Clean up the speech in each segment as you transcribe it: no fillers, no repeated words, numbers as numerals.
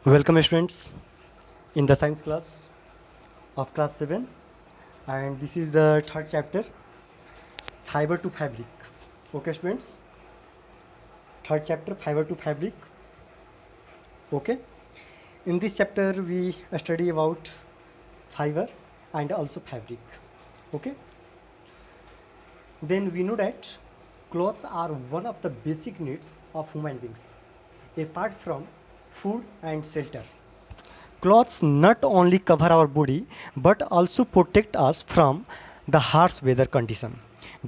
Welcome students in the science class of class 7, and this is the third chapter, fiber to fabric. Okay students, third chapter, fiber to fabric. Okay, in this chapter we study about fiber and also fabric. Okay, then we know that clothes are one of the basic needs of human beings apart from food and shelter. Clothes not only cover our body but also protect us from the harsh weather condition,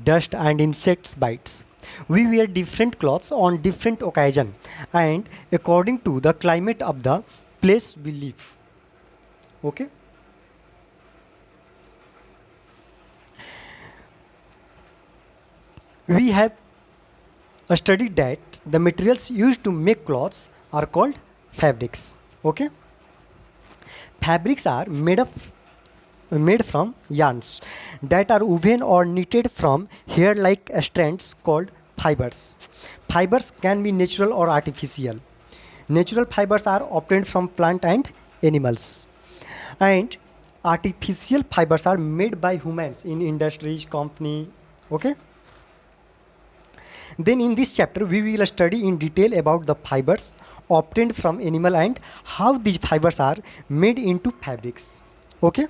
dust and insects bites. We wear different clothes on different occasions and according to the climate of the place we live. Okay? We have studied that the materials used to make clothes are called fabrics. Okay? Fabrics are made from yarns that are woven or knitted from hair like strands called fibers. Fibers can be natural or artificial. Natural fibers are obtained from plant and animals. And artificial fibers are made by humans in industries, company. Okay? Then in this chapter we will study in detail about the fibers obtained from animal and how these fibers are made into fabrics. Okay?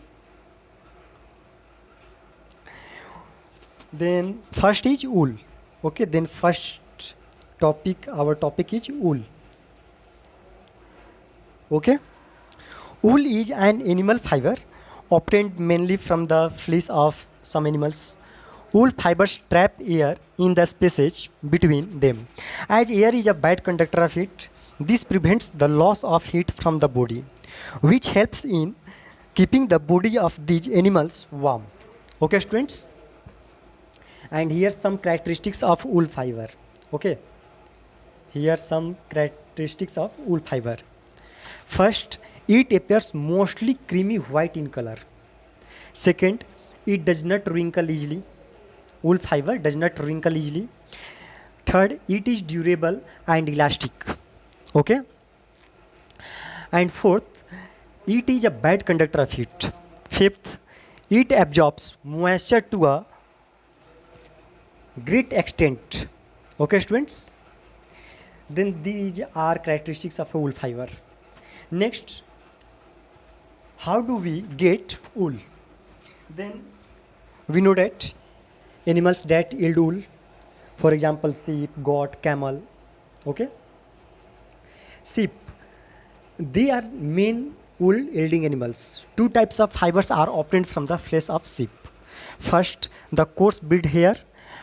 Then first is wool. Okay, then first our topic is wool. Okay, wool is an animal fiber obtained mainly from the fleece of some animals. Wool fibers trap air in the spaces between them. As air is a bad conductor of heat, this prevents the loss of heat from the body, which helps in keeping the body of these animals warm. Okay, students? And here some characteristics of wool fiber. Okay, here some characteristics of wool fiber. First, it appears mostly creamy white in color. Second, it does not wrinkle easily. Wool fiber does not wrinkle easily. Third, it is durable and elastic. Okay, and fourth, it is a bad conductor of heat. Fifth, it absorbs moisture to a great extent. Okay, students? Then these are characteristics of a wool fiber. Next, how do we get wool? Then we know that animals that yield wool, for example, sheep, goat, camel. Okay, sheep, they are main wool yielding animals. Two types of fibers are obtained from the flesh of sheep. First, the coarse beard hair,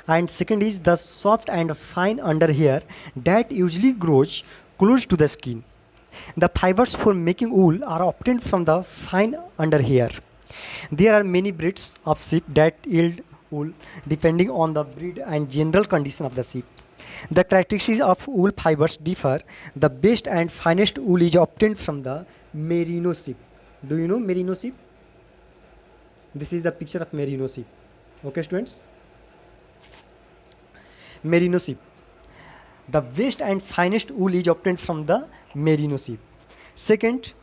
and second is the soft and fine under hair that usually grows close to the skin. The fibers for making wool are obtained from the fine under hair. There are many breeds of sheep that yield wool depending on the breed and general condition of the sheep. The characteristics of wool fibers differ. The best and finest wool is obtained from the merino sheep. Do you know merino sheep? This is the picture of merino sheep. Okay, students? Merino sheep. The best and finest wool is obtained from the merino sheep. Second,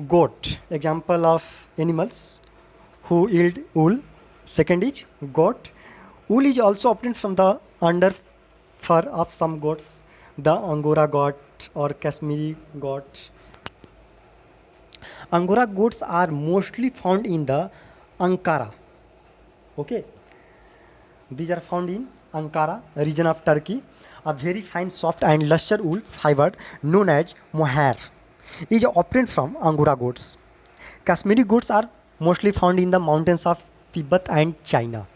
goat. Example of animals who yield wool. Second is goat. Wool is also obtained from the under fur of some goats, the Angora goat or Kashmiri goat. Angora goats are mostly found in the Ankara. Okay, these are found in Ankara region of Turkey. A very fine, soft and luster wool fiber known as mohair is obtained from Angora goats. Kashmiri goats are mostly found in the mountains of Tibet and China.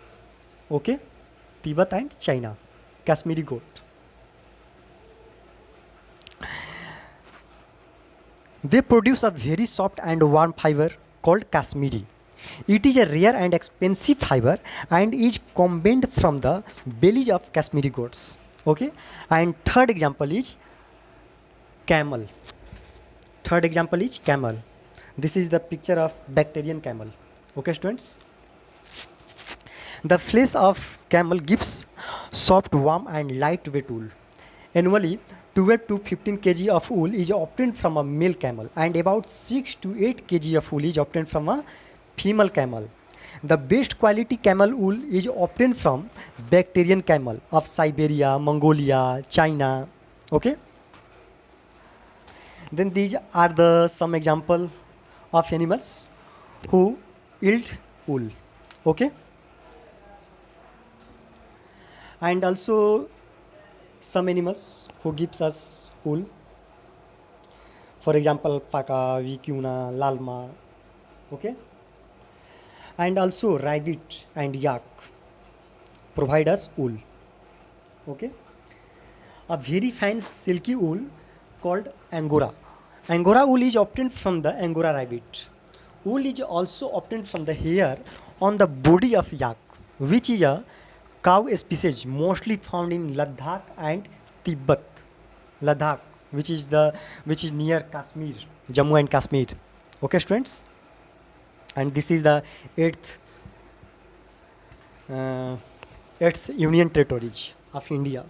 Okay, Tibet and China. Kashmiri goat. They produce a very soft and warm fiber called Kashmiri. It is a rare and expensive fiber and is combined from the bellies of Kashmiri goats. Okay, and third example is camel. Third example is camel. This is the picture of bacterian camel. Okay, students? The flesh of camel gives soft, warm and lightweight wool. Annually, 12 to 15 kg of wool is obtained from a male camel and about 6 to 8 kg of wool is obtained from a female camel. The best quality camel wool is obtained from Bactrian camel of Siberia, Mongolia, China. Okay. Then these are the some example of animals who yield wool. Okay. And also some animals who gives us wool. For example, alpaca, vicuna, llama. Okay. And also rabbit and yak provide us wool. Okay. A very fine silky wool called angora. Angora wool is obtained from the angora rabbit. Wool is also obtained from the hair on the body of yak, which is a cow species mostly found in Ladakh and Tibet. Ladakh, which is near Kashmir, Jammu and Kashmir. Okay, students. And this is the eighth Union Territories of India.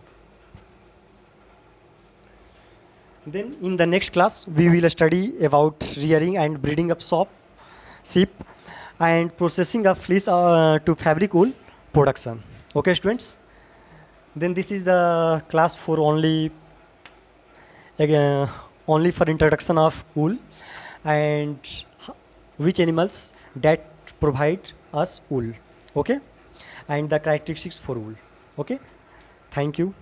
Then in the next class we will study about rearing and breeding of sheep and processing of fleece to fabric wool production. Okay, students. Then this is the class for only for introduction of wool and which animals that provide us wool. Okay, and the characteristics for wool. Okay, thank you.